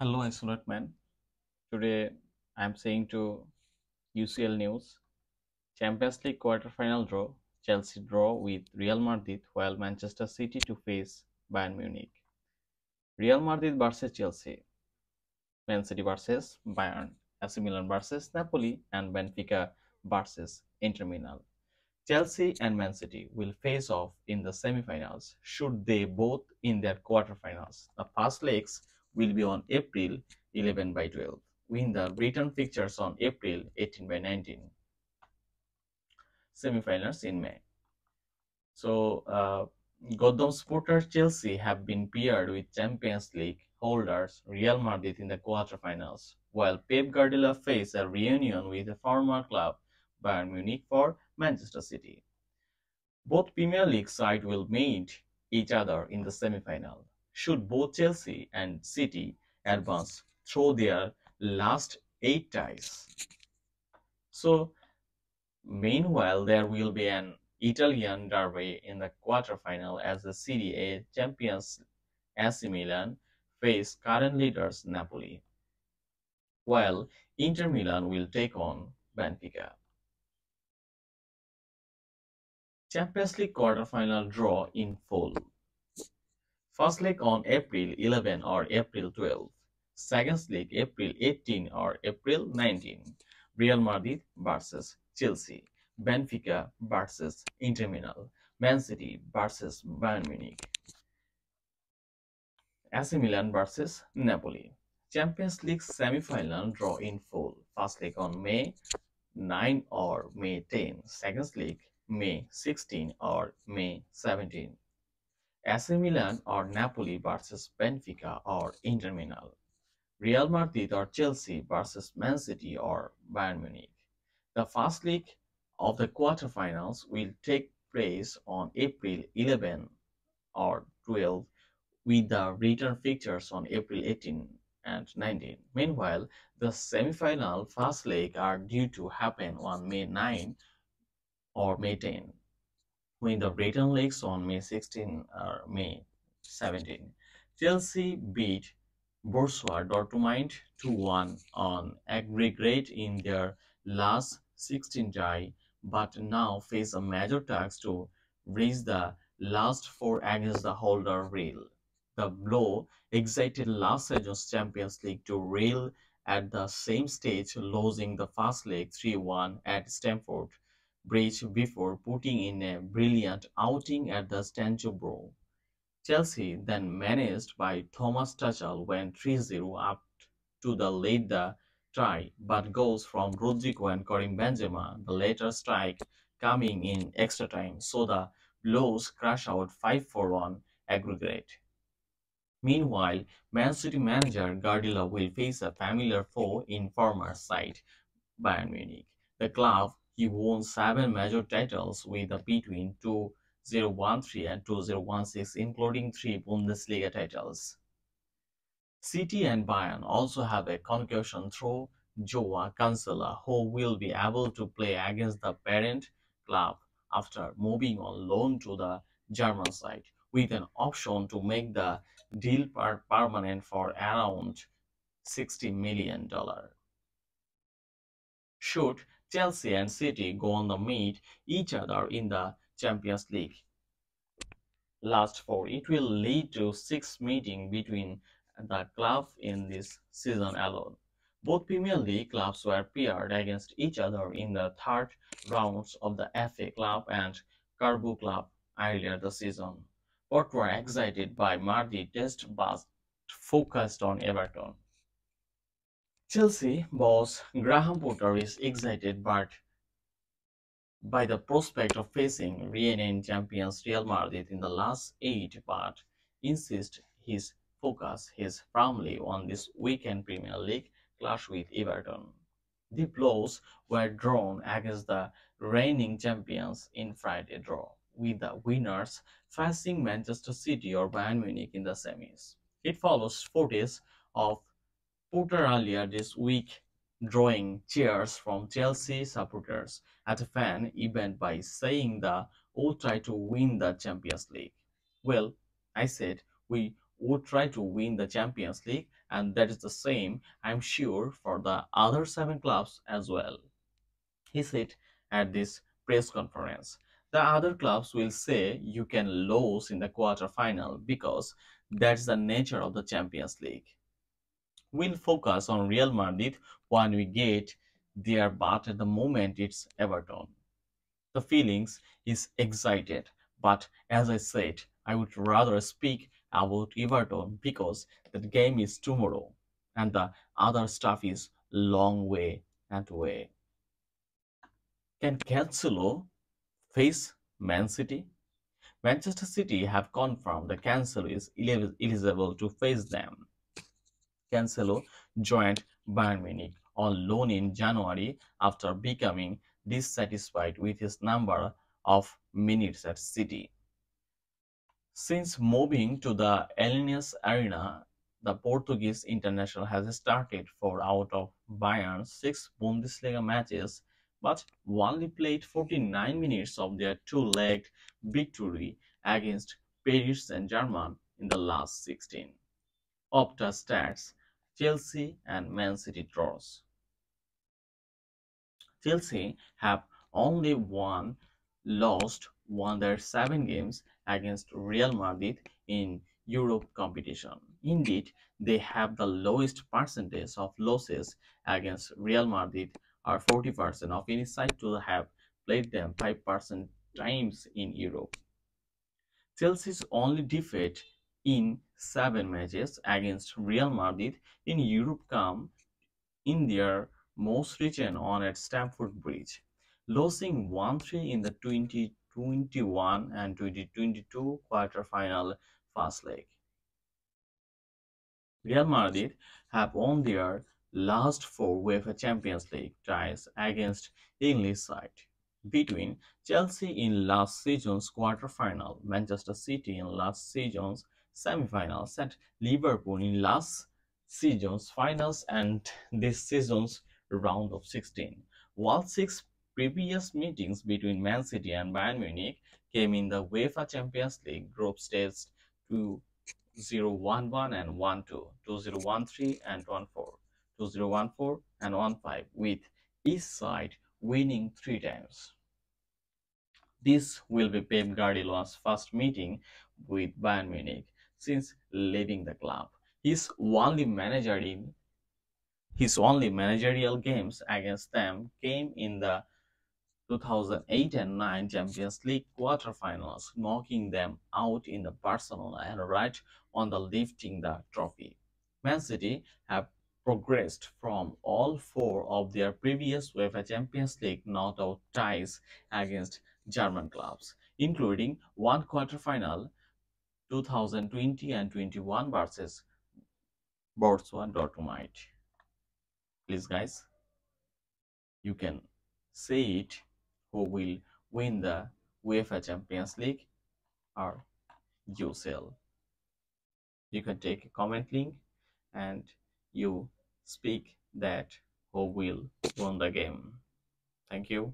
Hello, Isolate Man. Today I am saying to UCL News Champions League quarter-final draw. Chelsea draw with Real Madrid while Manchester City to face Bayern Munich. Real Madrid versus Chelsea, Man City versus Bayern, AC Milan versus Napoli, and Benfica versus Inter Milan. Chelsea and Man City will face off in the semi-finals should they both in their quarter-finals. The first legs will be on April 11 by 12, with the return fixtures on April 18 by 19, semi-finals in May. So, Gotham supporters Chelsea have been paired with Champions League holders Real Madrid in the quarter-finals, while Pep Guardiola faces a reunion with a former club Bayern Munich for Manchester City. Both Premier League sides will meet each other in the semi-final. Should both Chelsea and City advance through their last 8 ties. So, meanwhile, there will be an Italian derby in the quarter-final as the Serie A champions AC Milan face current leaders Napoli, while Inter Milan will take on Benfica. Champions League quarter-final draw in full. First leg on April 11 or April 12. Second leg April 18 or April 19. Real Madrid versus Chelsea. Benfica versus Inter Milan. Man City versus Bayern Munich. AC Milan versus Napoli. Champions League semi-final draw in full. First leg on May 9 or May 10. Second leg May 16 or May 17. AC Milan or Napoli versus Benfica or Inter Milan. Real Madrid or Chelsea versus Man City or Bayern Munich. The first leg of the quarterfinals will take place on April 11 or 12 with the return fixtures on April 18 and 19. Meanwhile, the semi-final first leg are due to happen on May 9 or May 10, with the return legs on May 16 or May 17. Chelsea beat Borussia Dortmund 2-1 on aggregate in their last 16 tie, but now face a major task to reach the last four against the holder Real. The blow excited last season's Champions League to Real at the same stage, losing the first leg 3-1 at Stamford Bridge before putting in a brilliant outing at the Stamford Bridge. Chelsea, then managed by Thomas Tuchel, went 3-0 up to the lead the tie, but goals from Rodrigo and Karim Benzema, the latter strike coming in extra time, so the Blues crash out 5-4 aggregate. Meanwhile, Man City manager Guardiola will face a familiar foe in former side Bayern Munich. The club he won 7 major titles with between 2013 and 2016, including 3 Bundesliga titles. City and Bayern also have a concussion through Joao Cancelo, who will be able to play against the parent club after moving on loan to the German side, with an option to make the deal permanent for around $60 million. Should Chelsea and City go on to meet each other in the Champions League last four, it will lead to 6 meetings between the clubs in this season alone. Both Premier League clubs were paired against each other in the third rounds of the FA Club and Carabao Club earlier this season. Both were excited by Madrid test but focused on Everton. Chelsea boss Graham Potter is excited by the prospect of facing reigning champions Real Madrid in the last 8, but insists his focus is firmly on this weekend Premier League clash with Everton. The blows were drawn against the reigning champions in Friday draw, with the winners facing Manchester City or Bayern Munich in the semis. It follows footage of Potter earlier this week drawing cheers from Chelsea supporters at a fan event by saying the "We'll try to win the Champions League." Well, I said we would try to win the Champions League, and that is the same, I'm sure, for the other seven clubs as well. He said at this press conference. The other clubs will say you can lose in the quarter-final because that's the nature of the Champions League. We'll focus on Real Madrid when we get there, but at the moment it's Everton. The feelings is excited, but as I said, I would rather speak about Everton because that game is tomorrow and the other stuff is long way and way. Can Cancelo face Man City? Manchester City have confirmed that Cancelo is eligible to face them. Cancelo joined Bayern Munich on loan in January after becoming dissatisfied with his number of minutes at City. Since moving to the Allianz Arena, the Portuguese international has started 4 out of Bayern's 6 Bundesliga matches, but only played 49 minutes of their two-legged victory against Paris Saint-Germain in the last 16. Opta stats: Chelsea and Man City draws. Chelsea have only won their 7 games against Real Madrid in Europe competition. Indeed, they have the lowest percentage of losses against Real Madrid, or 40% of any side to have played them 5% times in Europe. Chelsea's only defeat in 7 matches against Real Madrid in Europe come in their most recent on at Stamford Bridge, losing 1-3 in the 2021 and 2022 quarter-final first leg. Real Madrid have won their last 4 UEFA Champions League ties against English side. Between Chelsea in last season's quarter-final, Manchester City in last season's semi-finals, and Liverpool in last season's finals and this season's round of 16. While 6 previous meetings between Man City and Bayern Munich came in the UEFA Champions League group stage to 0-1-1 and 1-2, 2-0-1-3 and 1-4, 2-0-1-4 and 1-5, with each side winning 3 times. This will be Pep Guardiola's first meeting with Bayern Munich since leaving the club. His only managerial games against them came in the 2008 and 9 Champions League quarterfinals, knocking them out in the Barcelona and right on the lifting the trophy. Man City have progressed from all 4 of their previous UEFA Champions League knockout ties against German clubs, including one quarterfinal 2020 and 21 versus Borussia Dortmund. Please, guys, you can say it who will win the UEFA Champions League or UCL. You can take a comment link and you speak that who will win the game. Thank you.